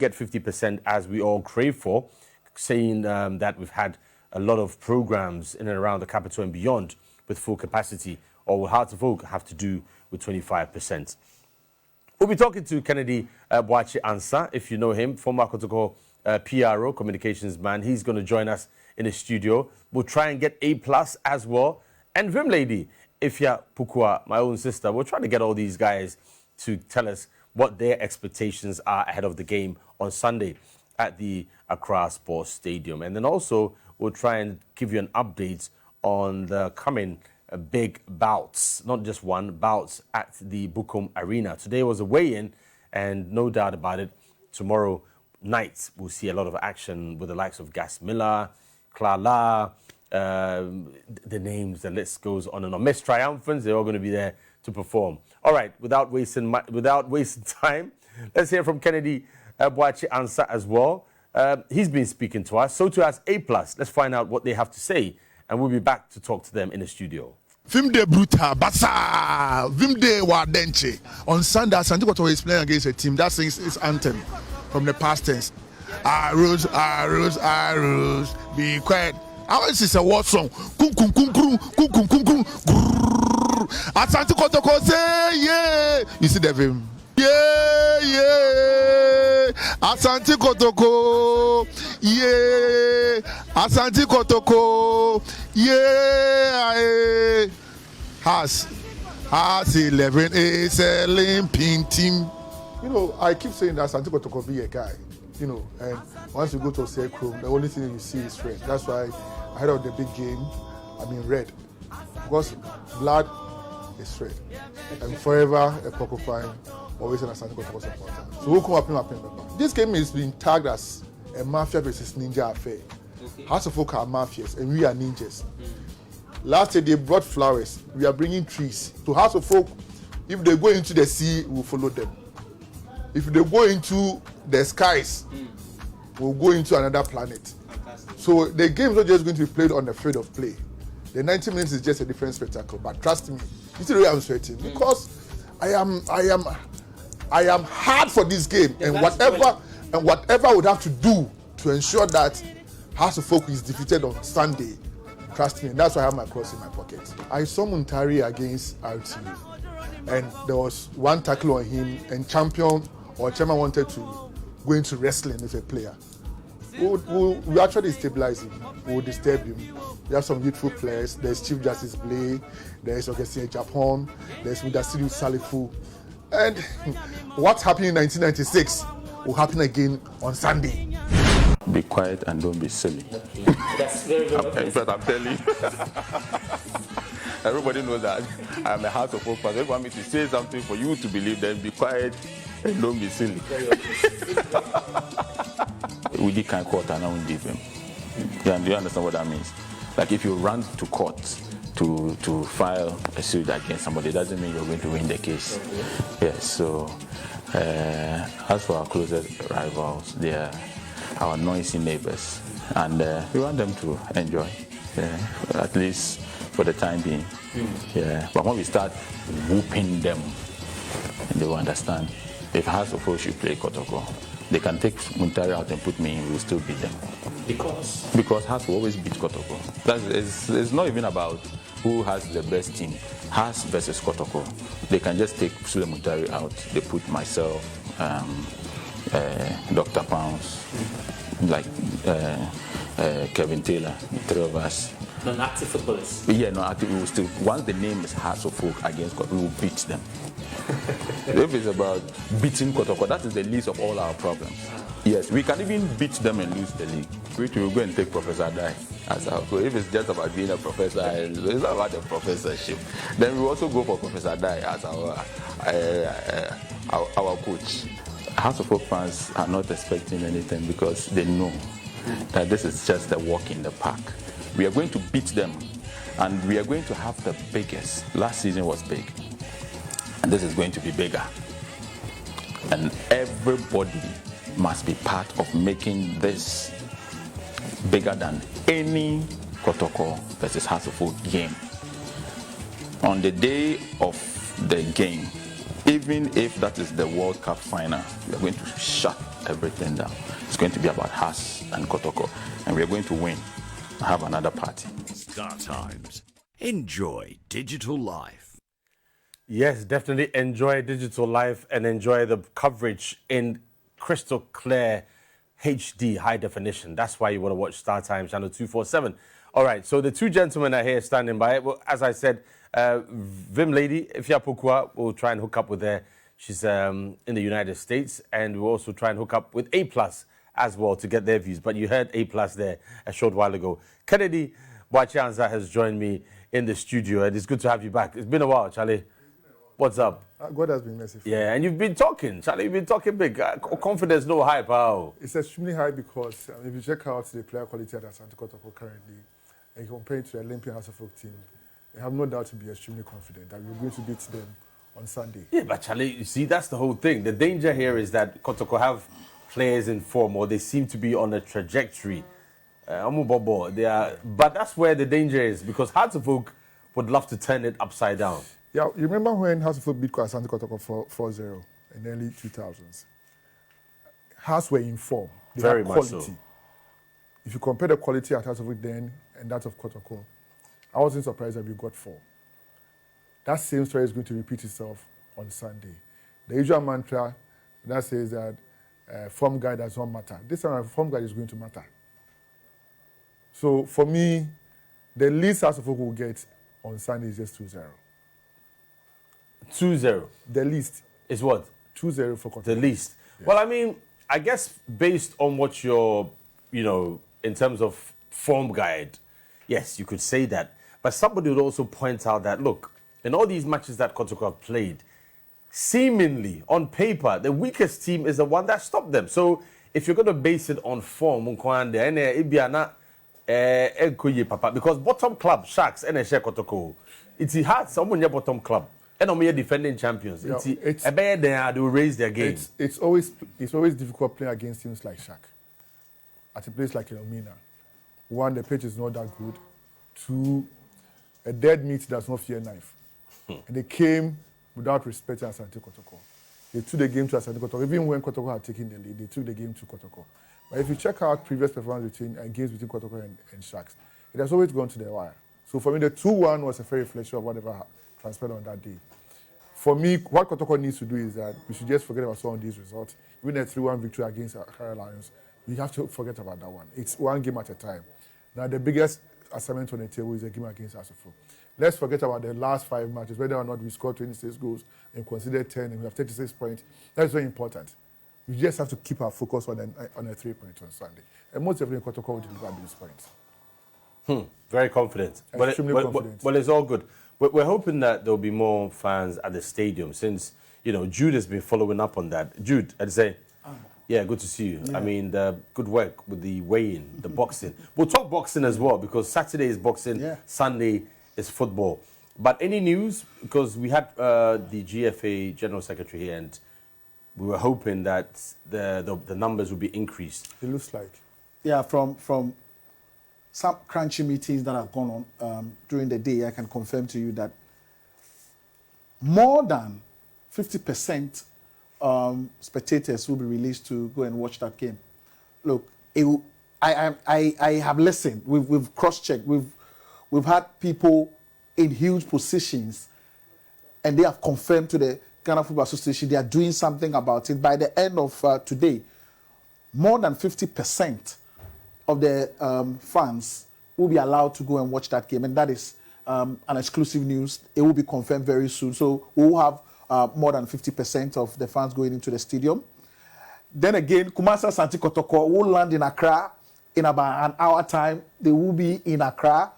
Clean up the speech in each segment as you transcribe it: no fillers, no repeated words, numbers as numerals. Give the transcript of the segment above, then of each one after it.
get 50% as we all crave for, saying that we've had a lot of programs in and around the capital and beyond with full capacity, or will Hearts of Oak have to do with 25%? We'll be talking to Kennedy Boakye Ansah, if you know him, former Kotoko PRO, communications man. He's going to join us in the studio. We'll try and get A+ as well. And Vim Lady, Ifya Pukua, my own sister, we'll try to get all these guys to tell us what their expectations are ahead of the game on Sunday at the Accra Sports Stadium. And then also, we'll try and give you an update on the coming big bouts, not just one, bouts at the Bukom Arena. Today was a weigh-in, and no doubt about it, tomorrow night we'll see a lot of action with the likes of Gas Miller, Klala, the names, the list goes on and on. Miss Triumphants, they're all going to be there to perform. All right, without wasting time, let's hear from Kennedy Boakye Ansah as well. He's been speaking to us, so to us A+. Let's find out what they have to say, and we'll be back to talk to them in the studio. Vimde Bruta, Basa, Vimde Wadenche. On Sunday, Santiago is playing against a team that sings its anthem from the past tense. Arrows, arrows, arrows, be quiet. This is a war song. Kum kum kum kum kum kum kum kum. Asante Kotoko say yeah. You see the film? Yeah, yeah. Asante Kotoko. Yeah. Asante Kotoko. Yeah. Has 11 a selling pin team. You know, I keep saying that Asante Kotoko be a guy. You know, and once you go to a safe room, the only thing you see is red. That's why ahead of the big game, I mean red. Because blood is red. And forever a porcupine, always an Asante Kotoko supporter. So who come up in my pen? This game is being tagged as a mafia versus ninja affair. Okay. House of Folk are mafias and we are ninjas. Last year they brought flowers. We are bringing trees. To House of Folk, if they go into the sea, we'll follow them. If they go into the skies, we'll go into another planet. Fantastic. So the game is not just going to be played on the field of play. The 90 minutes is just a different spectacle. But trust me, you see the way I'm sweating because I am hard for this game, and whatever I would have to do to ensure that House of Folk is defeated on Sunday. Trust me, and that's why I have my cross in my pocket. I saw Muntari against RTU, and there was one tackle on him, and chairman wanted to go into wrestling with a player. We actually stabilize him. We'll disturb him. We have some youthful players. There's Chief Justice Blay. There's Augustine Japan. There's Mudasiru Salifu. And what happened in 1996 will happen again on Sunday. Be quiet and don't be silly. That's very good. In fact, I'm telling you. Everybody knows that I'm a House of Folk person. If you want me to say something for you to believe, then be quiet and don't be silly. We did kind of court and I won't give him. Yeah, do you understand what that means? Like if you run to court to file a suit against somebody, it doesn't mean you're going to win the case. Yes, so as for our closest rivals, they are our noisy neighbors, and we want them to enjoy, at least for the time being. Yeah, but when we start whooping them, they will understand. If House of Folk should play Kotoko, they can take Muntari out and put me in, we'll still beat them. Because House will always beat Kotoko. It's not even about who has the best team. House versus Kotoko. They can just take Sule Muntari out. They put myself, Dr. Pounds, like Kevin Taylor, three of us. Non-active footballers. Yeah, non-active. We will still, once the name is House of Folk against Kotoko, we will beat them. If it's about beating Kotoko, that is the least of all our problems. Yes, we can even beat them and lose the league. We will go and take Professor Dai as our. So if it's just about being a professor, it's not about the professorship. Then we also go for Professor Dai as our coach. House of Folk fans are not expecting anything because they know that this is just a walk in the park. We are going to beat them, and we are going to have the biggest. Last season was big, and this is going to be bigger. And everybody must be part of making this bigger than any Kotoko versus House of Folk game. On the day of the game, even if that is the World Cup final, we are going to shut everything down. It's going to be about Haas and Kotoko, and we're going to win. Have another party. Star Times. Enjoy digital life. Yes, definitely enjoy digital life and enjoy the coverage in crystal clear HD high definition. That's why you want to watch Star Times channel 247. All right, so the two gentlemen are here standing by. Well, as I said, Vim Lady, Ifya Pokua, we'll try and hook up with her. She's in the United States, and we'll also try and hook up with A+ as well to get their views. But you heard A+ there a short while ago. Kennedy Boachianza has joined me in the studio, and it's good to have you back. It's been a while, Charlie. What's up? God has been merciful. Yeah, and you've been talking, Charlie. You've been talking big. Confidence, no hype. How? It's extremely high because if you check out the player quality at Asante Kotoko currently, and compare it to the Olympian House of Folk team, they have no doubt to be extremely confident that we're going to beat them on Sunday. Yeah, but Charlie, you see, that's the whole thing. The danger here is that Kotoko have players in form, or they seem to be on a trajectory. They are, but that's where the danger is, because Hearts of Oak would love to turn it upside down. Yeah, you remember when House of Folk beat Asante Kotoko 4-0 in the early 2000s? Hearts were in form. They Very had much quality. so. If you compare the quality at House of Folk then and that of Kotoko, I wasn't surprised that we got 4. That same story is going to repeat itself on Sunday. The usual mantra that says that form guide does not matter. This time, form guide is going to matter. So for me, the least House of Folk will get on Sunday is just 2-0. 2-0. The least. Is what? 2-0 for Kotoko. The least. Yeah. Well, I mean, I guess based on what you're, in terms of form guide, yes, you could say that. But somebody would also point out that, look, in all these matches that Kotoko have played, seemingly, on paper, the weakest team is the one that stopped them. So if you're going to base it on form, because bottom club, Sharks, and Kotoko, it's hard, someone your bottom club. And I'm defending champions. Yeah, they will raise their game. It's always difficult playing against teams like Shark. At a place like Elmina, 1, the pitch is not that good. 2, a dead meat does not fear knife. And they came without respecting Asante Kotoko. They took the game to Asante Kotoko. Even when Kotoko had taken the lead, they took the game to Kotoko. But if you check out previous performance games between Kotoko and Sharks, it has always gone to the wire. So for me, the 2-1 was a fair reflection of whatever transpired on that day. For me, what Kotoko needs to do is that we should just forget about some of these results. Even a 3-1 victory against Accra Lions, we have to forget about that one. It's one game at a time. Now, the biggest assignment on the table is the game against Asofo. Let's forget about the last 5 matches, whether or not we scored 26 goals and considered 10 and we have 36 points. That's very important. We just have to keep our focus on a 3 points on Sunday. And most definitely, Kotoko will deliver these points. Very confident. Extremely confident. Well, it's all good. We're hoping that there'll be more fans at the stadium since, Jude has been following up on that. Jude, I'd say, yeah, good to see you. Yeah. I mean, good work with the weigh-in, the boxing. We'll talk boxing as well because Saturday is boxing, Sunday is football. But any news? Because we had the GFA General Secretary here and we were hoping that the numbers would be increased. It looks like. Yeah, from some crunchy meetings that have gone on during the day, I can confirm to you that more than 50% spectators will be released to go and watch that game. Look, I have listened. We've cross-checked. We've had people in huge positions, and they have confirmed to the Ghana Football Association they are doing something about it. By the end of today, more than 50% of the fans will be allowed to go and watch that game, and that is an exclusive news. It will be confirmed very soon. So we will have more than 50% of the fans going into the stadium. Then again, Kumasi Asante Kotoko will land in Accra in about an hour time. They will be in Accra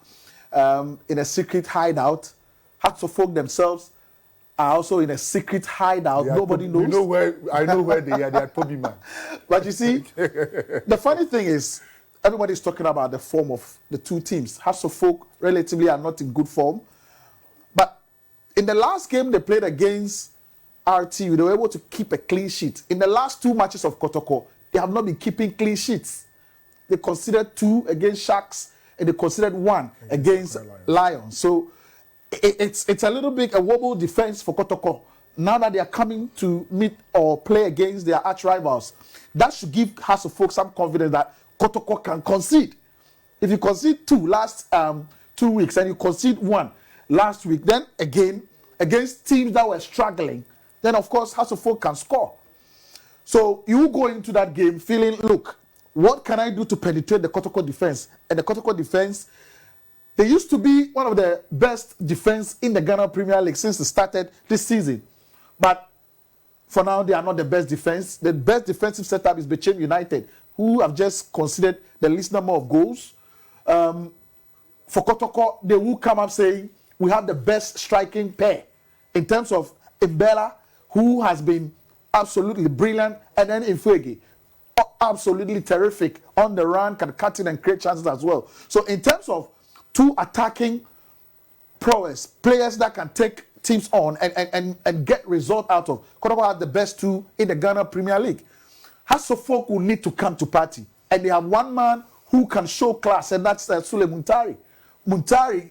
in a secret hideout. Hearts of Folk themselves are also in a secret hideout. Nobody knows. I know where they are. They are Toby Man. But you see, the funny thing is, everybody's talking about the form of the two teams. Hearts of Folk relatively are not in good form. But in the last game they played against RTU, they were able to keep a clean sheet. In the last 2 matches of Kotoko, they have not been keeping clean sheets. They considered 2 against Sharks, and they considered 1 against Lions. So it's a little bit a wobble defense for Kotoko now that they are coming to meet or play against their arch rivals, that should give House of Folk some confidence that Kotoko can concede. If you concede 2 last 2 weeks and you concede 1 last week, then again against teams that were struggling, then of course House of Folk can score. So you go into that game feeling, look, what can I do to penetrate the Kotoko defense? And the Kotoko defense, they used to be one of the best defense in the Ghana Premier League since it started this season. But for now, they are not the best defense. The best defensive setup is Bechem United, who have just considered the least number of goals. For Kotoko, they will come up saying, we have the best striking pair in terms of Mbella, who has been absolutely brilliant, and then Infuegi, absolutely terrific on the run, can cut in and create chances as well. So in terms of 2 attacking prowess, players that can take teams on and get result out of, Kotoko have the best 2 in the Ghana Premier League. House of Folk will need to come to party, and they have one man who can show class, and that's Sule Muntari. Muntari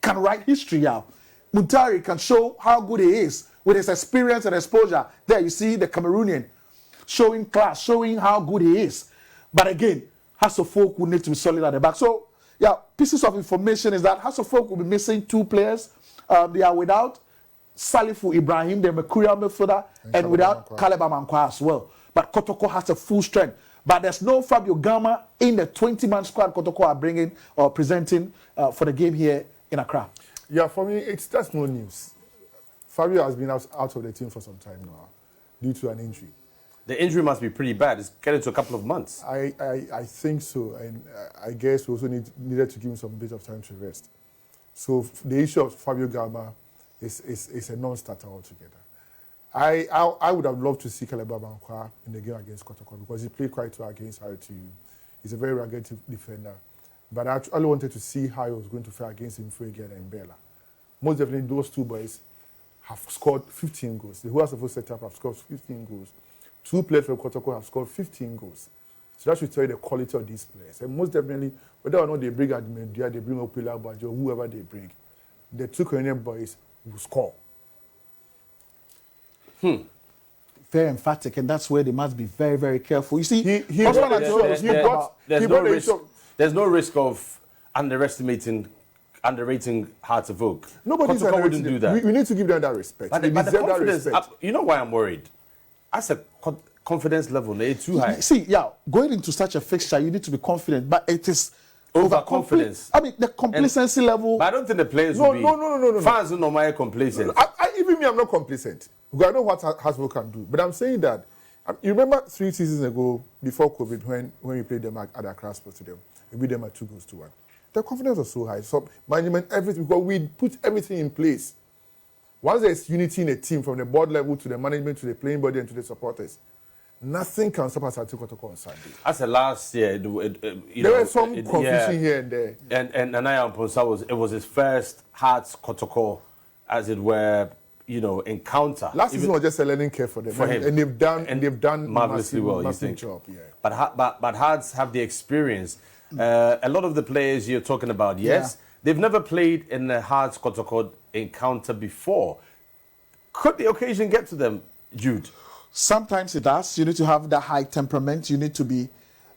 can write history out. Muntari can show how good he is with his experience and exposure. There you see the Cameroonian showing class, showing how good he is. But again, House of Folk will need to be solid at the back. So, yeah, pieces of information is that House of Folk will be missing 2 players. They are without Salifu Ibrahim, the Mercurial midfielder, and without Caleb Amankwa as well. But Kotoko has a full strength. But there's no Fabio Gama in the 20-man squad Kotoko are bringing or presenting for the game here in Accra. Yeah, for me, that's no news. Fabio has been out of the team for some time now due to an injury. The injury must be pretty bad. It's getting to a couple of months. I think so, and I guess we also needed to give him some bit of time to rest. So the issue of Fabio Gama is a non-starter altogether. I would have loved to see Kaleba Bankwa in the game against Kotoko because he played quite well against Harry TU. He's a very rugged defender. But I actually wanted to see how he was going to fare against Infuegi and Mbella. Most definitely, those 2 boys have scored 15 goals. The who has supposed to set up have scored 15 goals. 2 players from Kotoko have scored 15 goals. So that should tell you the quality of these players. And most definitely, whether or not they bring Admedia, they bring Opila Bajo, whoever they bring, the 2 Korean boys will score. Very emphatic, and that's where they must be very, very careful. You see, there's no risk of underrating Hearts of Oak. Nobody's wouldn't do that. We need to give them that respect. But the confidence, you know why I'm worried? That's a confidence level. It's too high. See, going into such a fixture, you need to be confident, but it is overconfidence. I mean, the complacency level. But I don't think the players will be. No. Fans are normally complacent. Even me, I'm not complacent. Because I know what Hasbro can do. But I'm saying that, you remember 3 seasons ago, before COVID, when we played them at Accra Sports Stadium, we beat them at 2-1. The confidence was so high. So management, everything, because we put everything in place. Once there's unity in a team, from the board level to the management, to the playing body, and to the supporters, nothing can stop us at Kotoko on Sunday. As a last year, there was some confusion here and there. And Nanaya Mponsa was his first Hearts Kotoko, as it were, encounter. Last season was just a learning curve for them, and they've done marvelously well. You think? Job, yeah. But Hearts have the experience. A lot of the players you're talking about, yes, they've never played in a Hearts Kotoko encounter before. Could the occasion get to them, Jude? Sometimes it does. You need to have that high temperament. You need to be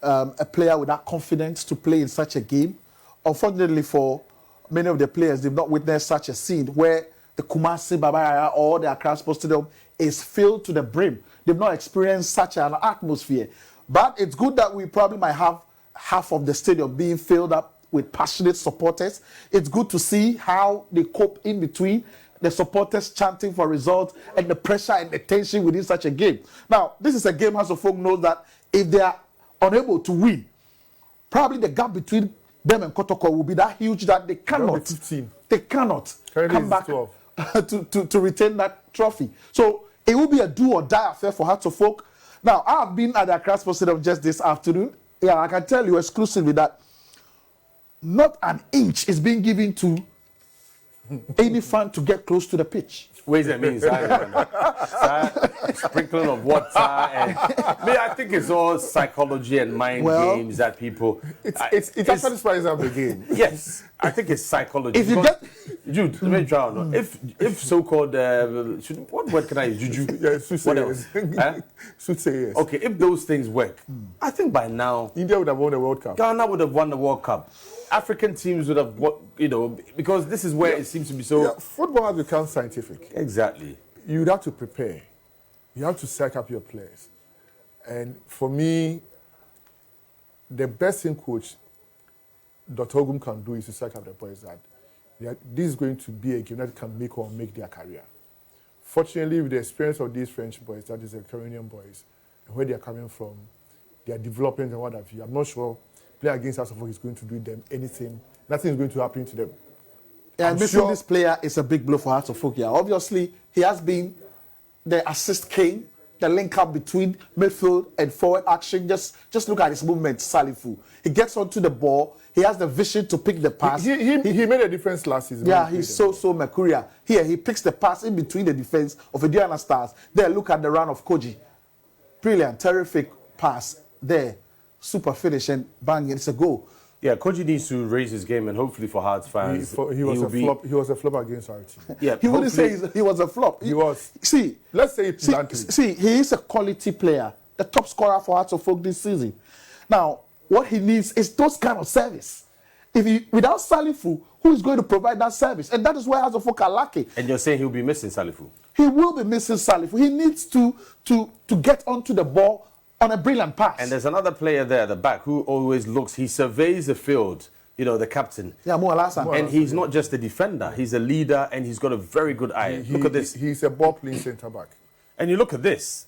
a player with that confidence to play in such a game. Unfortunately for many of the players, they've not witnessed such a scene where the Kumasi Babaya or the Accra Sports Stadium is filled to the brim. They've not experienced such an atmosphere. But it's good that we probably might have half of the stadium being filled up with passionate supporters. It's good to see how they cope in between the supporters chanting for results and the pressure and the tension within such a game. Now, this is a game House of Folk knows that if they are unable to win, probably the gap between them and Kotoko will be that huge that they cannot come back to retain that trophy. So it will be a do or die affair for Hearts of Folk. Now, I've been at the Accra Sports Stadium just this afternoon. Yeah, I can tell you exclusively that not an inch is being given to any fan to get close to the pitch. What does that mean? Sprinkling of water. And, I think it's all psychology and mind games that people. It's actually spices up the game. Yes, I think it's psychology. If you get, Jude, let me try on. If so-called, what word can I use? Juju. Yeah, What else? Should say yes. Okay, if those things work, I think by now India would have won the World Cup. Ghana would have won the World Cup. African teams would have, because this is where it seems to be so. Yeah, football has become scientific. Exactly. You'd have to prepare. You have to psych up your players. And for me, the best thing coach Dr. Ogum can do is to psych up the players that this is going to be a game that can make or make their career. Fortunately, with the experience of these French boys, that is the Caribbean boys, and where they are coming from, their development and what have you, I'm not sure playing against us is going to do them anything. Nothing is going to happen to them. Yeah, missing this player is a big blow for Hearts of Oak. Yeah, obviously he has been the assist king, the link up between midfield and forward action. Just look at his movement, Salifu. He gets onto the ball. He has the vision to pick the pass. He made a difference last season. Yeah, he's so mercurial. Here he picks the pass in between the defense of Indiana Stars. There, look at the run of Koji. Brilliant, terrific pass there. Super finish and bang, it's a goal. Yeah, Koji needs to raise his game, and hopefully for Hearts fans, he was a flop against our team. Yeah, he wouldn't say he was a flop. He was. See, let's say it bluntly. See, he is a quality player, the top scorer for Hearts of Oak this season. Now, what he needs is those kind of service. Without Salifu, who is going to provide that service? And that is where Hearts of Oak are lacking. And you're saying he'll be missing Salifu? He will be missing Salifu. He needs to get onto the ball on a brilliant pass. And there's another player there at the back who always looks, he surveys the field, the captain. Yeah, Mo Alassane. And he's not just a defender, he's a leader, and he's got a very good eye. Look at this. He's a ball-playing centre-back. And you look at this.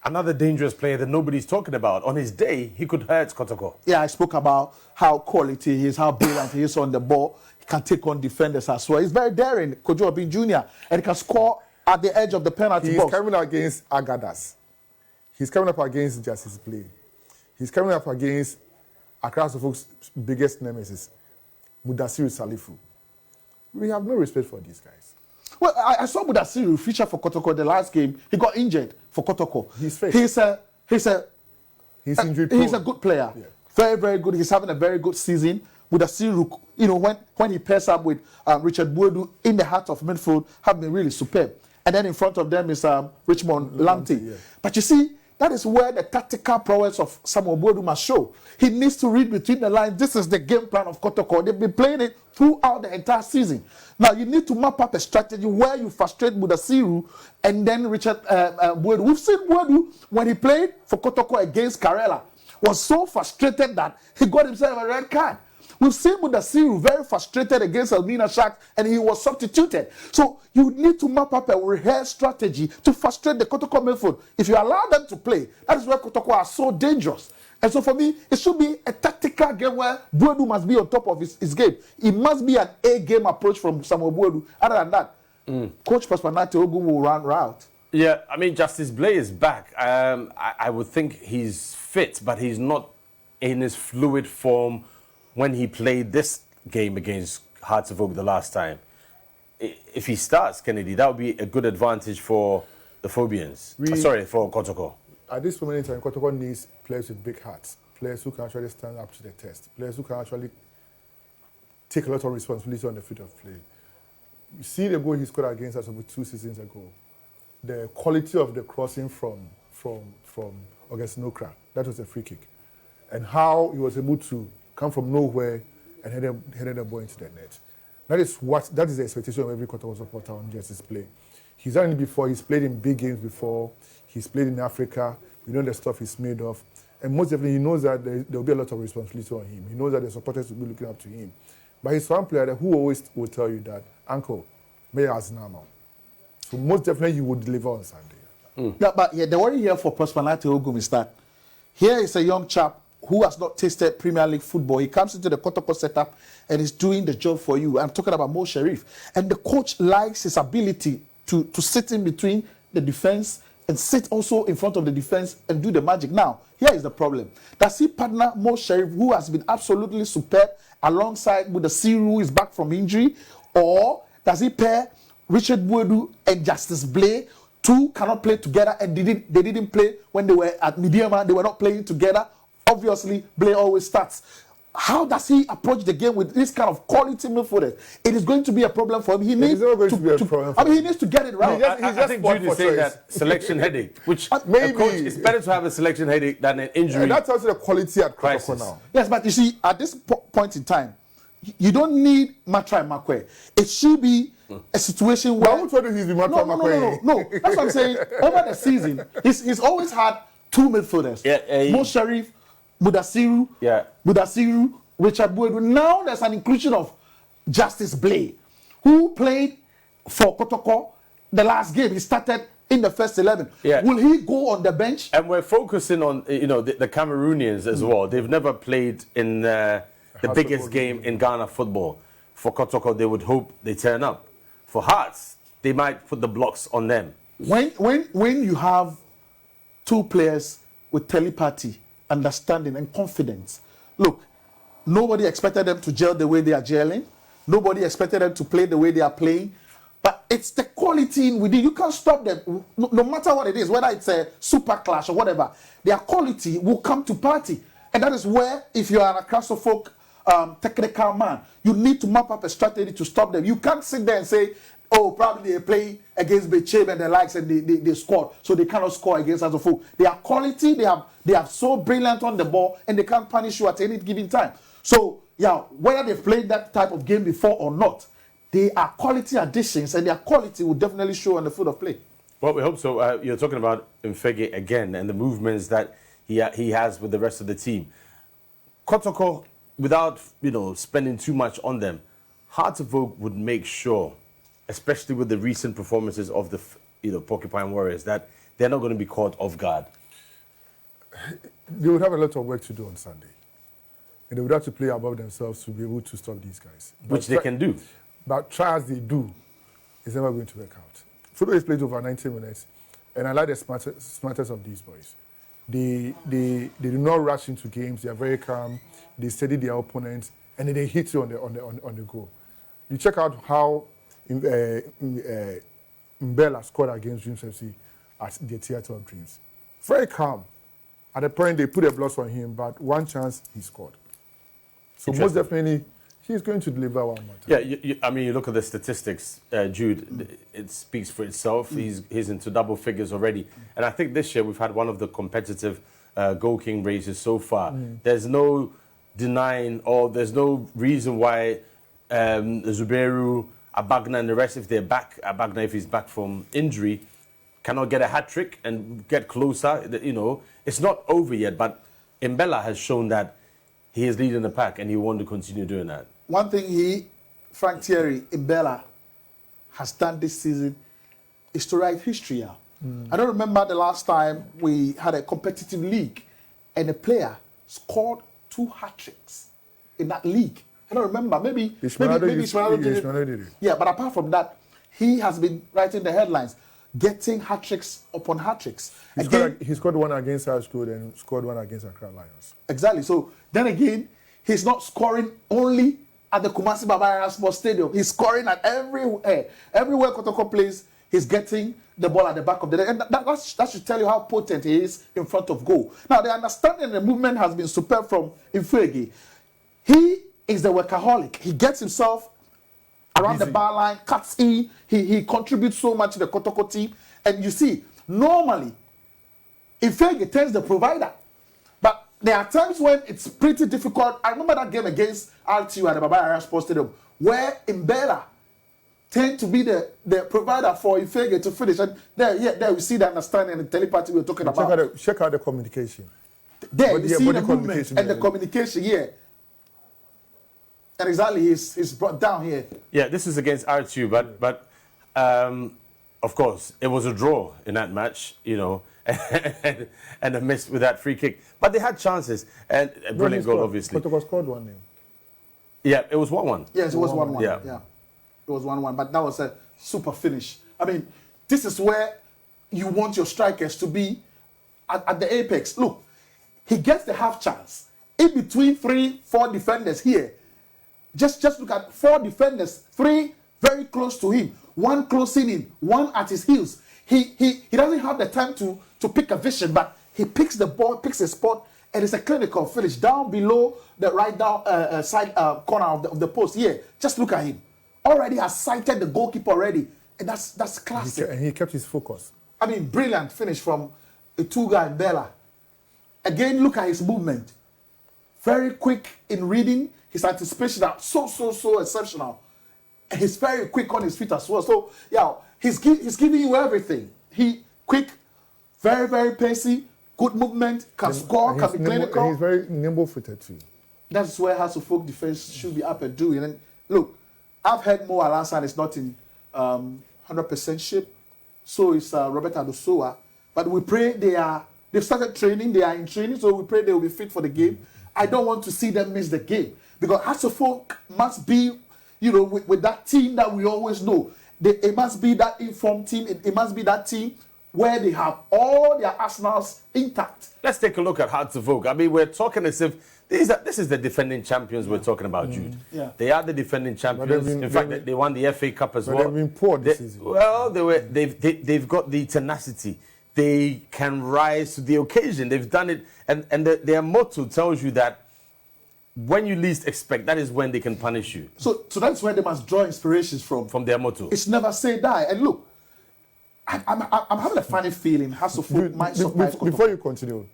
Another dangerous player that nobody's talking about. On his day, he could hurt Kotoko. Yeah, I spoke about how quality he is, how brilliant he is on the ball. He can take on defenders as well. He's very daring, Kojo Obin Jr., and he can score at the edge of the penalty box. He's coming against Agadas. He's coming up against Justice Play. He's coming up against Accra Folks' biggest nemesis, Mudassiru Salifu. We have no respect for these guys. Well, I saw Mudassiru feature for Kotoko the last game. He got injured for Kotoko. He's fit. He's injury prone. He's a good player. Yeah. Very, very good. He's having a very good season. Mudassiru, when he pairs up with Richard Boadu in the heart of midfield, have been really superb. And then in front of them is Richmond Lamptey. Yeah. But you see, that is where the tactical prowess of Samuel Boadu must show. He needs to read between the lines. This is the game plan of Kotoko. They've been playing it throughout the entire season. Now, you need to map up a strategy where you frustrate Mudassiru and then Richard Boadu. We've seen Boadu, when he played for Kotoko against Karela, was so frustrated that he got himself a red card. We've seen Mudassiru very frustrated against Elmina Sharks, and he was substituted. So you need to map up a rehearsed strategy to frustrate the Kotoko midfield. If you allow them to play, that is where Kotoko are so dangerous. And so for me, it should be a tactical game where Boadu must be on top of his game. It must be an A-game approach from Samuel Boadu. Other than that, Coach Paspanati Ogun will run route. Yeah, Justice Blay is back. I would think he's fit, but he's not in his fluid form when he played this game against Hearts of Oak the last time. If he starts, Kennedy, that would be a good advantage for the Phobians. For Kotoko. At this moment in time, Kotoko needs players with big hearts, players who can actually stand up to the test, players who can actually take a lot of responsibility on the field of play. You see the goal he scored against us over 2 seasons ago. The quality of the crossing from August Nokra, that was a free kick. And how he was able to come from nowhere and headed the ball into the net. That is the expectation of every Kotoko supporter on Justice Play. He's done it before. He's played in big games before. He's played in Africa. We know the stuff he's made of. And most definitely, he knows that there will be a lot of responsibility on him. He knows that the supporters will be looking up to him. But he's one player who always will tell you that, Uncle, may as normal. So most definitely, he will deliver on Sunday. Yeah, but the worry here for Prosperity Ogum is that here is a young chap who has not tasted Premier League football. He comes into the Kotoko setup and is doing the job for you. I'm talking about Mo Sharif. And the coach likes his ability to sit in between the defense and sit also in front of the defense and do the magic. Now, here is the problem. Does he partner Mo Sharif, who has been absolutely superb, alongside with the Siru who is back from injury, or does he pair Richard Boadu and Justice Blay? Two cannot play together, and they didn't play when they were at Mediama. They were not playing together. Obviously, Blay always starts. How does he approach the game with this kind of quality midfielders? It is going to be a problem for him. He needs not going to be a problem for I mean, he needs to get it right. I think Jude is saying that selection headache, which maybe a coach, it's better to have a selection headache than an injury. And that's also the quality at crisis Kotoko now. Yes, but you see, at this point in time, you don't need Matra and Makwe. It should be a situation where... Who told you he's the Matra Makwe? No. That's what I'm saying. Over the season, he's always had two midfielders. Mo Sharif, Mudasiru, Richard Boadu. Now there's an inclusion of Justice Blay, who played for Kotoko the last game. He started in the first 11. Yeah. Will he go on the bench? And we're focusing on the Cameroonians as well. They've never played in the biggest game in Ghana football. For Kotoko, they would hope they turn up. For Hearts, they might put the blocks on them. When you have two players with telepathy, understanding, and confidence, look, nobody expected them to gel the way they are gelling. Nobody expected them to play the way they are playing. But it's the quality in within. You can't stop them, no matter what it is, whether it's a super clash or whatever. Their quality will come to party. And that is where, if you are a Castlefolk technical man, you need to map up a strategy to stop them. You can't sit there and say, oh, probably they play against Bechem and the likes and they scored, so they cannot score against Castlefolk. They are quality, they are so brilliant on the ball, and they can't punish you at any given time. So, yeah, whether they've played that type of game before or not, they are quality additions, and their quality will definitely show on the field of play. Well, we hope so. You're talking about Mfege again and the movements that he has with the rest of the team. Kotoko, without spending too much on them, Hearts of Oak would make sure, especially with the recent performances of the Porcupine Warriors, that they're not going to be caught off guard. They would have a lot of work to do on Sunday. And they would have to play above themselves to be able to stop these guys. Which they can do. But try as they do, it's never going to work out. Football is played over 90 minutes, and I like the smartest of these boys. They do not rush into games. They are very calm. They study their opponents, and then they hit you on the goal. You check out how Mbella scored against Dreams FC at the Theatre of Dreams. Very calm. At the point they put a block on him, but one chance he scored. So most definitely, he's going to deliver one more time. Yeah, I mean, you look at the statistics, Jude, it speaks for itself. He's into double figures already. And I think this year we've had one of the competitive goal king races so far. There's no denying, or there's no reason why Zubairu, Abagna and the rest, if they're back, Abagna, if he's back from injury, cannot get a hat-trick and get closer. It's not over yet, but Mbella has shown that he is leading the pack and he wants to continue doing that. One thing Frank Thierry, Mbella, has done this season is to write history out. I don't remember the last time we had a competitive league and a player scored 2 hat-tricks in that league. I don't remember. Maybe Ismail did it. Yeah, but apart from that, he has been writing the headlines, getting hat-tricks upon hat-tricks. He scored one against High School and scored one against Accra Lions. Exactly. So then again, he's not scoring only at the Kumasi Baba Sports Stadium. He's scoring at everywhere. Everywhere Kotoko plays, he's getting the ball at the back of the net. And that should tell you how potent he is in front of goal. Now, the understanding and the movement has been superb from Mfege. He is the workaholic. He gets himself around the bar line, cuts in. He contributes so much to the Kotoko team. And you see, normally, Mfege turns the provider. But there are times when it's pretty difficult. I remember that game against RTU at the Baba Sports Stadium, where Mbella tend to be the provider for Mfege to finish. And there we see the understanding and the telepathy we're talking about. Check out the communication. There, you see the movement and the communication, And exactly, he's brought down here. Yeah, this is against RTU, but of course, it was a draw in that match, and a miss with that free kick. But they had chances, and a brilliant goal, obviously. Kotoko scored one name. Yeah, it was 1-1. Yes, it was 1-1. Yeah. It was 1-1, but that was a super finish. I mean, this is where you want your strikers to be at the apex. Look, he gets the half chance. In between 3-4 defenders here, just look at 4 defenders, 3 very close to him, one closing in, one at his heels. He doesn't have the time to pick a vision, but he picks the ball, picks a spot, and it's a clinical finish down below the right down side corner of the post. Yeah, just look at him. Already has sighted the goalkeeper already, and that's classic. And he kept his focus. I mean, brilliant finish from Ituga and Bella. Again, look at his movement. Very quick in reading. His anticipation are so exceptional. And he's very quick on his feet as well. So, yeah, he's giving you everything. He quick, very pacey, good movement, can score, can be clinical. And he's very nimble-footed too. That's where House of Folk defense should be up and doing. And look, I've heard Mo Alassane is not in 100% shape. So is Robert Adosoa. But we pray they've started training, they are in training, so we pray they will be fit for the game. I don't want to see them miss the game. Because House of Folk must be, with that team that we always know. It must be that informed team, it must be that team where they have all their arsenals intact. Let's take a look at Hearts of Oak. I mean, we're talking as if this is the defending champions we're talking about, Jude. Yeah. They are the defending champions. In fact, they won the FA Cup as well. They've been poor this season. Well, they've got the tenacity. They can rise to the occasion. They've done it, and their motto tells you that when you least expect, that is when they can punish you. So that's where they must draw inspirations from. From their motto. It's never say die. And look, I'm having a funny feeling. House of Folk might surprise. Before you continue,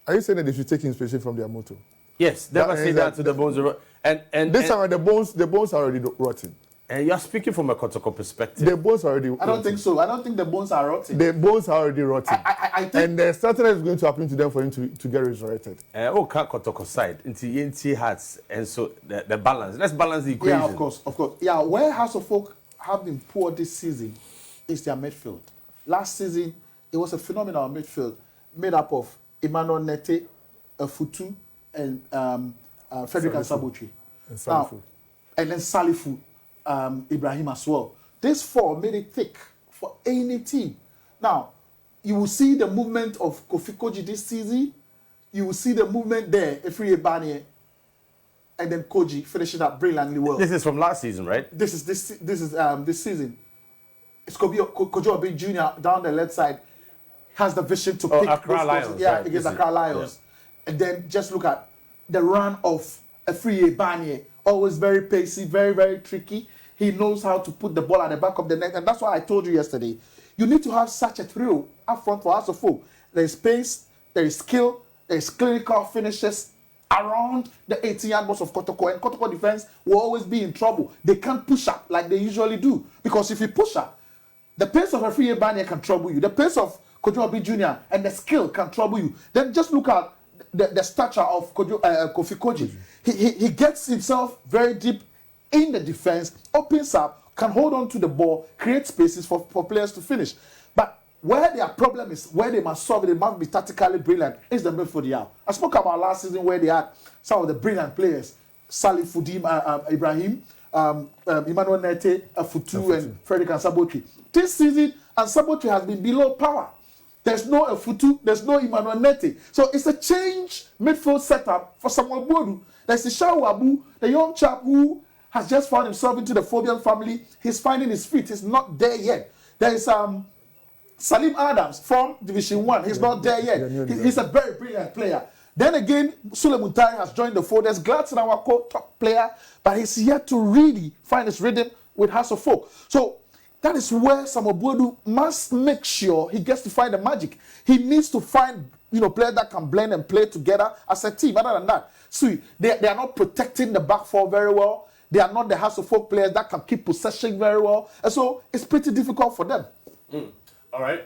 are you saying that they should take inspiration from their motto? Yes, never say that to the bones. And this time the bones are already rotten. And you're speaking from a Kotoko perspective. The bones are already rotten. I don't think so. I don't think the bones are rotten. The bones are already rotten. I think, and there's something that is going to happen to them for him to get resurrected. Can't Kotoko side into Hearts, and so the balance. Let's balance the equation. Yeah, of course. Yeah, where House of Folk have been poor this season is their midfield. Last season, it was a phenomenal midfield made up of Emmanuel Nete, Futu, and Frederick Asabotri. And then Salifu, Ibrahim as well. These four made it thick for any team. Now, you will see the movement of Kofi Koji this season. You will see the movement there, Efri Ebanye, and then Koji finishing up brilliantly well. This is from last season, right? This is this season. It's Kojo Obi Jr. down the left side has the vision to pick Accra Lions, yeah, right. against Accra Lions. Yeah. And then just look at the run of Efri Ebanye. Always very pacey, very tricky. He knows how to put the ball at the back of the net, and that's why I told you yesterday. You need to have such a thrill up front for House of Folk. There is pace, there is skill, there is clinical finishes around the 18-yard box of Kotoko, and Kotoko defense will always be in trouble. They can't push up like they usually do, because if you push up, the pace of Efri Ebanye can trouble you. The pace of Kojo Obi Jr. and the skill can trouble you. Then just look at the stature of Kofi Koji. He gets himself very deep in the defense, opens up, can hold on to the ball, create spaces for players to finish. But where their problem is, where they must solve it, they must be tactically brilliant, is the midfield. Yeah. I spoke about last season where they had some of the brilliant players, Salih Fudim, Ibrahim, Emmanuel Nete, Futu, and Frederick Ansabotri. This season, Ansabotri has been below power. There's no Futu, there's no Emmanuel Nete. So it's a change midfield setup for Samuel Bodu. There's Ishao Abu, the young chap who has just found himself into the Fabian family. He's finding his feet. He's not there yet. There is Salim Adams from Division 1. He's not there yet. He's a very brilliant player. Then again, Sule Mutai has joined the fold. There's Gladson, our top player, but he's yet to really find his rhythm with House of Folk. So that is where Samuel Bodu must make sure he gets to find the magic. He needs to find players that can blend and play together as a team. Other than that, they are not protecting the back four very well. They are not the House of Folk players that can keep possession very well. And so it's pretty difficult for them. All right.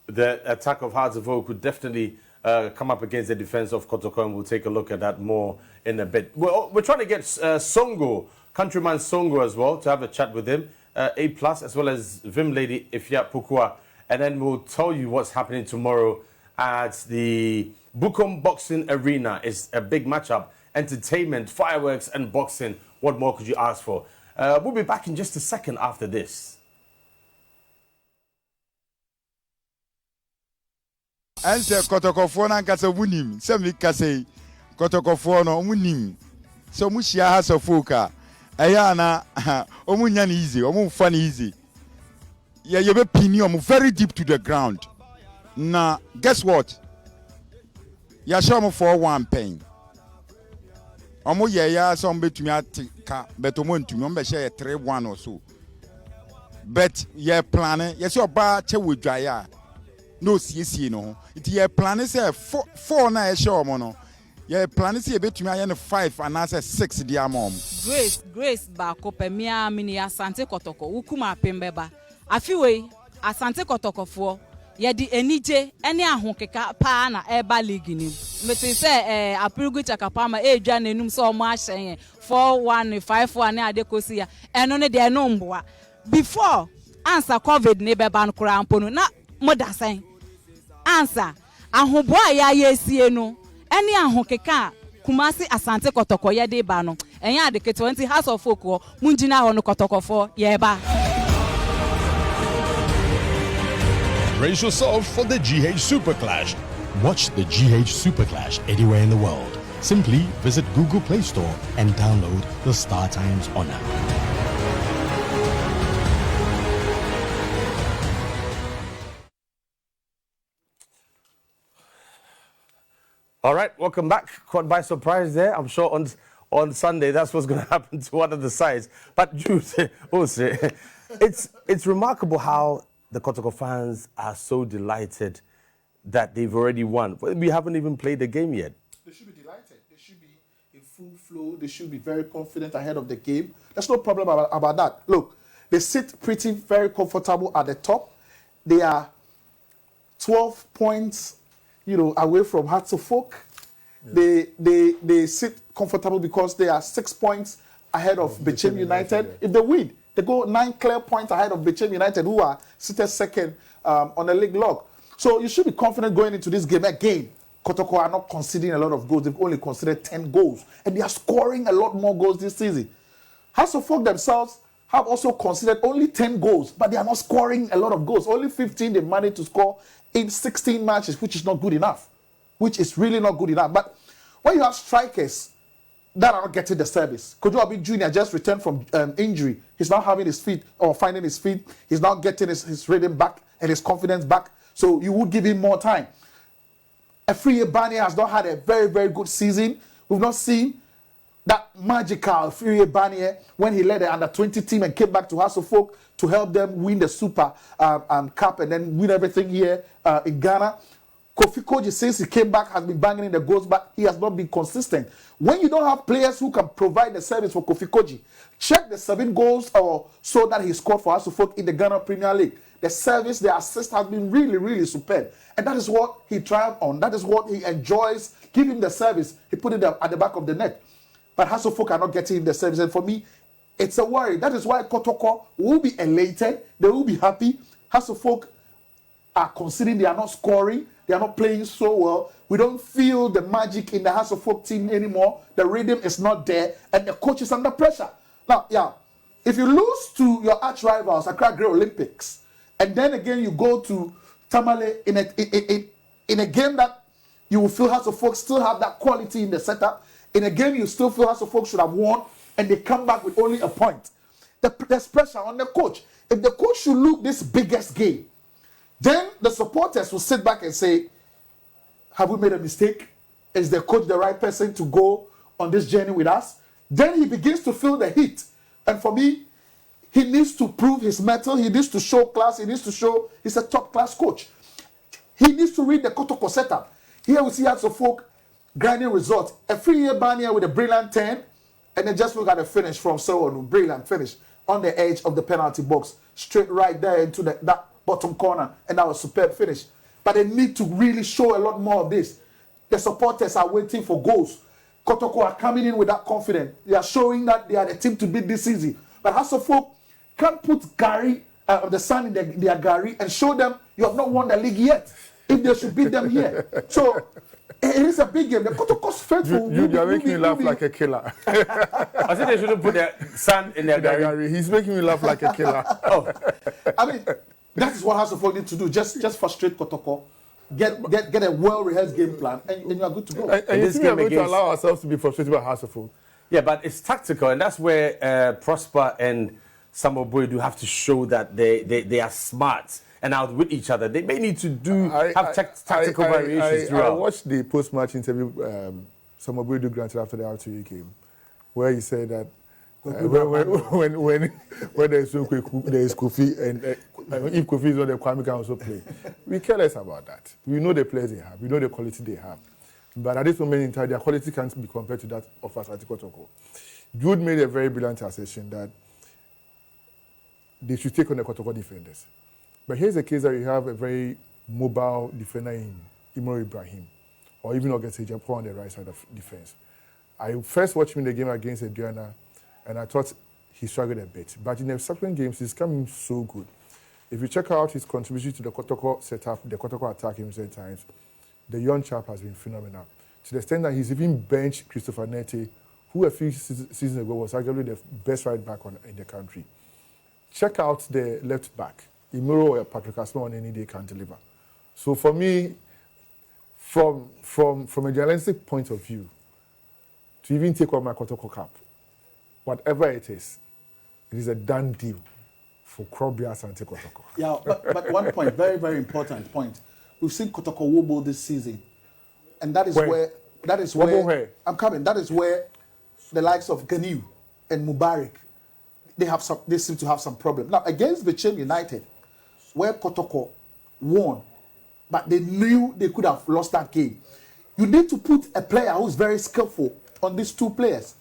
The attack of Hearts of Oak could definitely come up against the defense of Kotoko, and we'll take a look at that more in a bit. We're trying to get Songo, countryman Songo as well, to have a chat with him. A+, as well as Vim Lady Ifya Pukua. And then we'll tell you what's happening tomorrow at the Bukom Boxing Arena. It's a big matchup. Entertainment, fireworks, and boxing. What more could you ask for? We'll be back in just a second after this. Anse Kotokofo na nkasa wunim. Se mi kase Kotokofo no wunim. So mu hia House of Folk a Ayana, Omunya easy, Omu fun easy. Yeah, you be pinion very deep to the ground. Now, guess what? Yashamu for one pain. Omo ya some betumi atika, but omo ntumi omo be share 3-1 or so. But yeah plan yes your ba che wodwaya. No CC no. It yeah plan say 4 na e show omo no. Yeah plan say betumi aye no 5 and na say 6 dia mom. Grace ba ko pemia mini Asante Kotoko wukuma pembeba. Afiwe Asante Kotoko fo yedi enije ene ahokeka pa na eba league ni meti se apirugu chakapama edwa nenum so omo ahyen 4-1 5-1 ne adekosi ya eno ne de no mboa before answer covid ne beba no kura ampo no na modasen answer ahoboa ya yesie no ene ahokeka Kumasi Asante Kotoko yede ba no enya adeke 20 house of folk munjina ho no Kotoko fo yeba. Brace yourself for the GH Super Clash. Watch the GH Super Clash anywhere in the world. Simply visit Google Play Store and download the Star Times on app. All right, welcome back. Caught by surprise there. I'm sure on Sunday that's what's going to happen to one of the sides. But also, it's remarkable how the Kotoko fans are so delighted that they've already won. We haven't even played the game yet. They should be delighted. They should be in full flow. They should be very confident ahead of the game. There's no problem about that. Look, they sit pretty very comfortable at the top. They are 12 points, away from Hearts of Folk. Yeah. They sit comfortable because they are 6 points ahead of Bechem United. Yeah. If they win, they go 9 clear points ahead of Bechem United, who are seated second on the league log. So you should be confident going into this game. Again, Kotoko are not conceding a lot of goals. They've only conceded 10 goals. And they are scoring a lot more goals this season. House of Folk themselves have also conceded only 10 goals, but they are not scoring a lot of goals. Only 15 they managed to score in 16 matches, which is not good enough. Which is really not good enough. But when you have strikers that are not getting the service, Kojo Abi Jr. just returned from injury. He's now having his feet, or finding his feet. He's now getting his rhythm back and his confidence back. So you would give him more time. Afriye Bania has not had a very, very good season. We've not seen that magical Afriye Bania when he led the under-20 team and came back to House of Folk to help them win the Super Cup and then win everything here in Ghana. Kofi Koji, since he came back, has been banging in the goals, but he has not been consistent. When you don't have players who can provide the service for Kofi Koji, check the 7 goals or so that he scored for House of Folk in the Ghana Premier League. The service, the assist has been really, really superb. And that is what he thrived on. That is what he enjoys. Give him the service. He put it at the back of the net. But House of Folk are not getting him the service. And for me, it's a worry. That is why Kotoko will be elated. They will be happy. House of Folk are considering they are not scoring. They are not playing so well. We don't feel the magic in the House of Folk team anymore. The rhythm is not there. And the coach is under pressure. Now, yeah, if you lose to your arch rivals, Accra Grey Olympics, and then again you go to Tamale in a game that you will feel House of Folk still have that quality in the setup. In a game you still feel House of Folk should have won, and they come back with only a point. There's pressure on the coach. If the coach should look this biggest game, then the supporters will sit back and say, have we made a mistake? Is the coach the right person to go on this journey with us? Then he begins to feel the heat. And for me, he needs to prove his mettle. He needs to show class. He needs to show he's a top-class coach. He needs to read the Kotoko setup. Here we see House of Folk grinding results. Afriye Bania with a brilliant turn, and then just look at the finish from Sewon. Brilliant finish on the edge of the penalty box, straight right there into that bottom corner, and that was a superb finish. But they need to really show a lot more of this. The supporters are waiting for goals. Kotoko are coming in with that confidence. They are showing that they are the team to beat this season. But House of Folk can't put Gary, the sun in their Gary and show them you have not won the league yet. If they should beat them here. So it is a big game. The Kotoko's faithful. You are making me laugh like a killer. I think they shouldn't put their son in their Gary. He's making me laugh like a killer. Oh. I mean, that is what House of Folk need to do. Just frustrate Kotoko. Get a well-rehearsed game plan, and you are good to go. And you think we are going to allow ourselves to be frustrated by House of Folk? Yeah, but it's tactical, and that's where Prosper and Samuel Boyd do have to show that they are smart and out with each other. They may need to tactical variations throughout. I watched the post-match interview Samuel Boyd granted after the RTE game, where he said that when there is Kofi, and if Kofi is not there, Kwame can also play. We care less about that. We know the players they have. We know the quality they have. But at this moment in time, their quality can't be compared to that of Asante Kotoko. Jude made a very brilliant assertion that they should take on the Kotoko defenders. But here's a case that you have a very mobile defender in Imro Ibrahim, or even August Japan on the right side of defense. I first watched him in the game against Adriana, and I thought he struggled a bit. But in the subsequent games, he's coming so good. If you check out his contribution to the Kotoko setup, the Kotoko attack in recent times, the young chap has been phenomenal. To the extent that he's even benched Christopher Nete, who a few seasons ago was arguably the best right back in the country. Check out the left back. Imuro or Patrick Asma on any day can deliver. So for me, from a journalistic point of view, to even take on my Kotoko cap, whatever it is a done deal for Krobia Asante Kotoko. Yeah, but one point, very, very important point. We've seen Kotoko wobble this season. And that is where I'm coming. That is where the likes of Ganiu and Mubarak, they seem to have some problem. Now, against Bechem United, where Kotoko won, but they knew they could have lost that game. You need to put a player who's very skillful on these two players.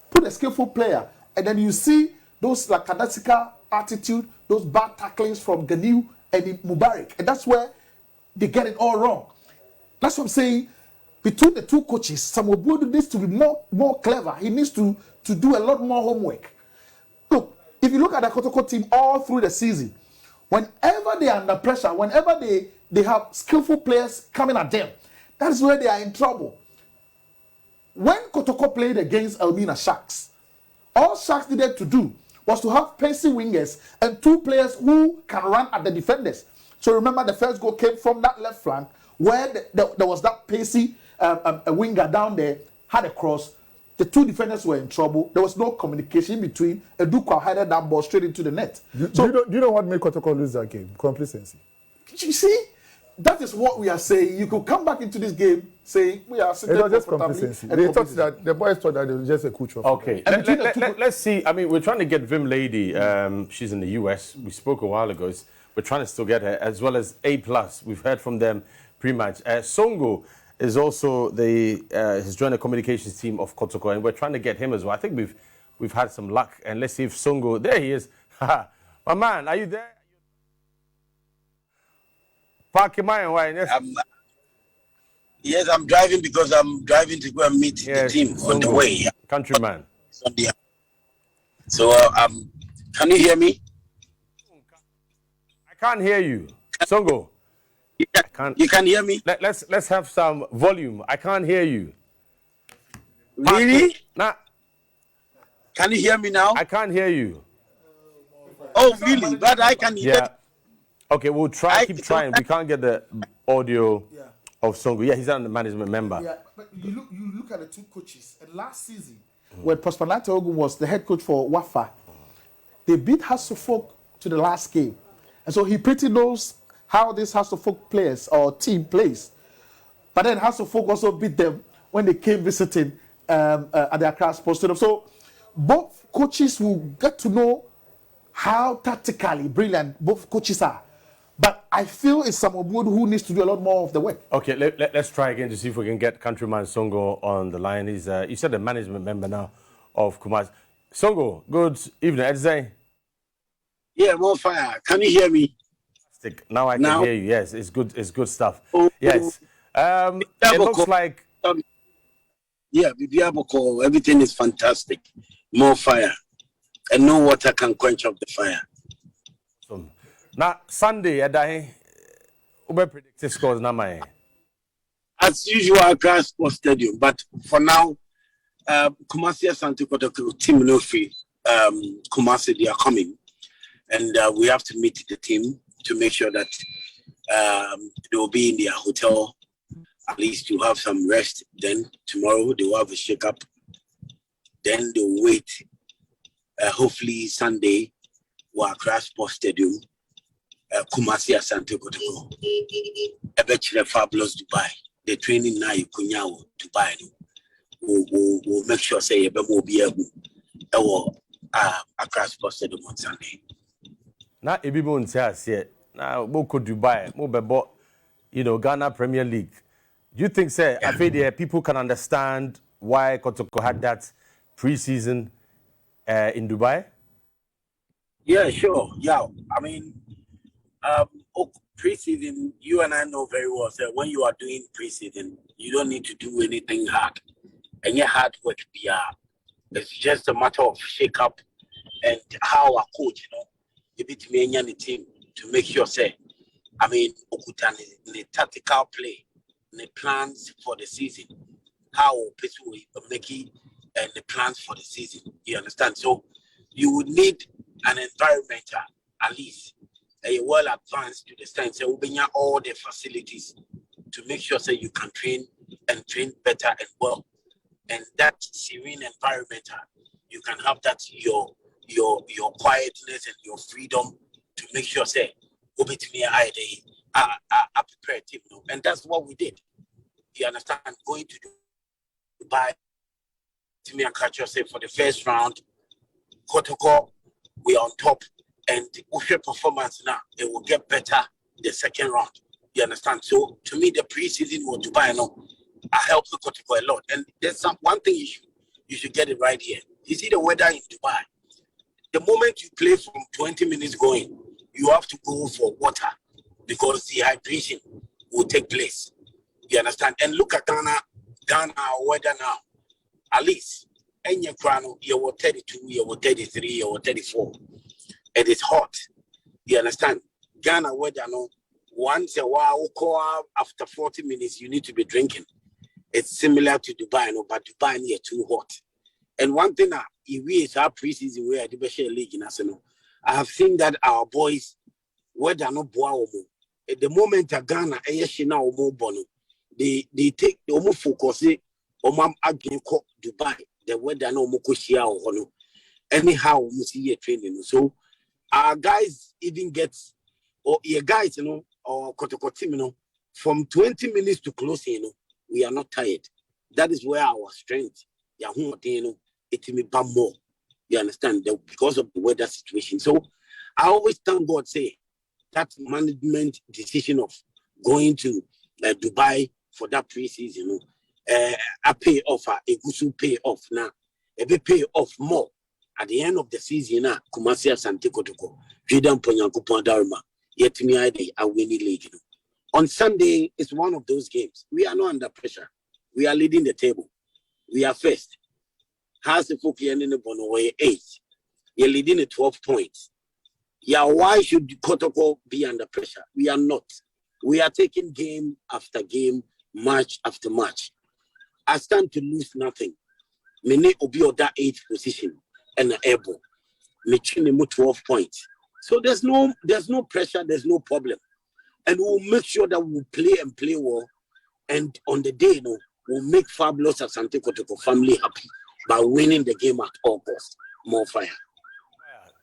Put a skillful player, and then you see those lackadaisical attitude, those bad tacklings from Ganiu and Mubarak. And that's where they get it all wrong. That's what I'm saying. Between the two coaches, Samuel Boyd needs to be more clever. He needs to do a lot more homework. Look, if you look at the Kotoko team all through the season, whenever they are under pressure, whenever they have skillful players coming at them, that's where they are in trouble. When Kotoko played against Elmina Sharks, all Sharks needed to do was to have pacey wingers and two players who can run at the defenders. So remember, the first goal came from that left flank where there was that pacey a winger down there, had a cross. The two defenders were in trouble. There was no communication between. Edukwa headed that ball straight into the net. Do you know what made Kotoko lose that game? Complacency. You see, that is what we are saying. You could come back into this game saying we are sitting. It was just complacency. The boys thought that it was just a coach. Okay, let's see. I mean, we're trying to get Vim Lady. She's in the US. We spoke a while ago. We're trying to still get her, as well as A+. We've heard from them pre-match. Songo is also has joined the communications team of Kotoko, and we're trying to get him as well. I think we've had some luck, and let's see if Songo. There he is. My man, are you there? Yes, I'm driving because I'm driving to go and meet the team on the way. Countryman. So, can you hear me? I can't hear you. Songo. You can hear me? Let's have some volume. I can't hear you. Really? Nah. Can you hear me now? I can't hear you. Oh, really? But I can hear. Yeah. Okay, we'll keep trying. We can't get the audio of Songo. Yeah, he's not the management member. Yeah, but you look at the two coaches. And last season, when Prosper Ogun was the head coach for Wafa, they beat Hasselfolk to the last game. And so he pretty knows how this Hasselfolk players or team plays. But then Hasselfolk also beat them when they came visiting at the Accra Sports Stadium. So both coaches will get to know how tactically brilliant both coaches are. But I feel it's Samuel Boyd who needs to do a lot more of the work. Okay, let's try again to see if we can get Countryman Songo on the line. He's you said a management member now of Kumasi. Songo, good evening. Edzay. Yeah, more fire. Can you hear me? Now I can hear you. Yes, it's good. It's good stuff. Yes. It looks like. Yeah, Bibiaboko, everything is fantastic. More fire, and no water can quench up the fire. Now Sunday, Adahe, ube predict scores na mai. As usual, Accra Sports Stadium. But for now, Kumasi Asante Kotoko team no free. Kumasi, they are coming, and we have to meet the team to make sure that they will be in their hotel. At least to have some rest. Then tomorrow they will have a shake-up. Then they'll wait. Hopefully Sunday, we'll Accra Sports Stadium, Kumasi Asante Kotoko. Eventually, Fabulous Dubai. The training now you kunyawo Dubai. We'll make sure say will be able Accra Sports Stadium on Sunday. Now, if you want to say, now we could Dubai, we bought, Ghana Premier League. Do you think, say, I feel there people can understand why Kotoko had that pre-season in Dubai? Yeah, sure. Yeah, I mean, pre-season, you and I know very well. So when you are doing pre-season, you don't need to do anything hard, and your hard work it's just a matter of shake-up and how a coach, you be to me and the team to make sure, say, I mean, Okutan the tactical play, the plans for the season, how people will make it, and the plans for the season. You understand? So you would need an environment at least well advanced to the extent so we have all the facilities to make sure that you can train and train better and well. And that serene environment, you can have that your quietness and your freedom to make sure say I prepared team. And that's what we did. You understand? Going to Dubai to me and catch yourself for the first round. Kotoko, we are on top. And the performance now, it will get better the second round. You understand? So to me, the preseason was Dubai, I helped the Kotoko a lot. And there's one thing you should get it right here. You see the weather in Dubai. The moment you play from 20 minutes going, you have to go for water because dehydration will take place. You understand? And look at Ghana weather now. At least, in your crown, you were 32, you were 33, you were 34. It is hot. You understand? Ghana weather, once a while, after 40 minutes, you need to be drinking. It's similar to Dubai, but Dubai is too hot. And one thing, if we is our preseason where the best league in Arsenal, I have seen that our boys, weather no boa. At the moment, Ghana, they take the almost focus on Dubai, the weather no mokoshia or anyhow, we see a training. So our guys even get, or your guys, or Kotoko team, from 20 minutes to close, we are not tired. That is where our strength, it may be more. You understand? Because of the weather situation. So I always thank God, say, that management decision of going to Dubai for that pre-season, a pay off, a good pay off now, a bit pay off more. At the end of the season, Kumasi Asante Kotoko, Jordan Ponyanko Pondarma, yet me I winning league. On Sunday, it's one of those games. We are not under pressure. We are leading the table. We are first. How's the folk in the Bonowe 8? You're leading at 12 points. Yeah, why should Kotoko be under pressure? We are not. We are taking game after game, match after match. I stand to lose nothing. Mene obi or that 8th position. And able, making 12 points. So there's no pressure, there's no problem. And we'll make sure that we'll play and play well. And on the day, we'll make Fabulous Asante Kotoko family happy by winning the game at all costs. More fire.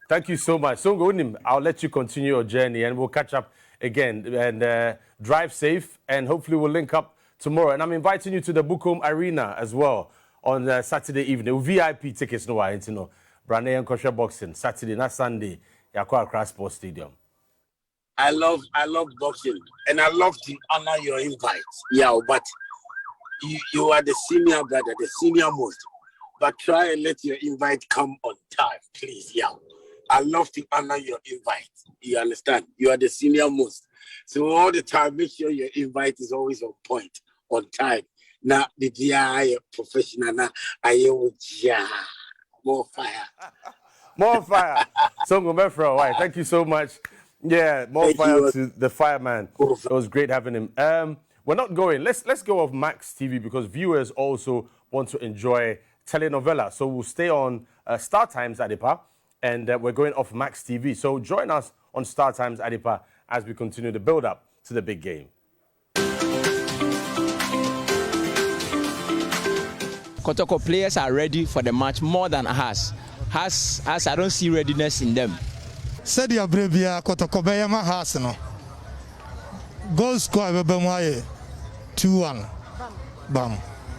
Thank you so much. So, Gonim, I'll let you continue your journey and we'll catch up again. And drive safe and hopefully we'll link up tomorrow. And I'm inviting you to the Bukom Arena as well on Saturday evening. VIP tickets, Brane and Kosher Boxing, Saturday, not Sunday, Yakwa Accra Sports Stadium. I love boxing and I love to honor your invite. Yeah, but you are the senior brother, the senior most. But try and let your invite come on time, please. Yeah. I love to honor your invite. You understand? You are the senior most. So all the time, make sure your invite is always on point, on time. Now, the GI professional, now I more fire. More fire. Songo Mefro, right. Thank you so much. Yeah, more Thank fire you. to the fireman. It was great having him. We're not going. Let's go off Max TV because viewers also want to enjoy telenovela. So we'll stay on Star Times Adipa, and we're going off Max TV. So join us on Star Times Adipa as we continue the build-up to the big game. Kotoko players are ready for the match more than us. As I don't see readiness in them. Said ya brebia Kotoko Bayama has no. Goal score Bemaye 2-1. Bam.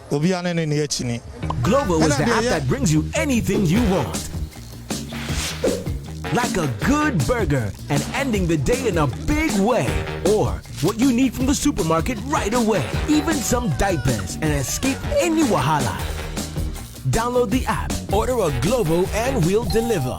Obiane ni yechini. Glovo is the app that brings you anything you want. Like a good burger and ending the day in a big way. Or what you need from the supermarket right away. Even some diapers and escape any wahala. Download the app, order a Glovo and we'll deliver.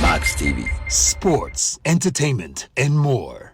Max TV, sports, entertainment, and more.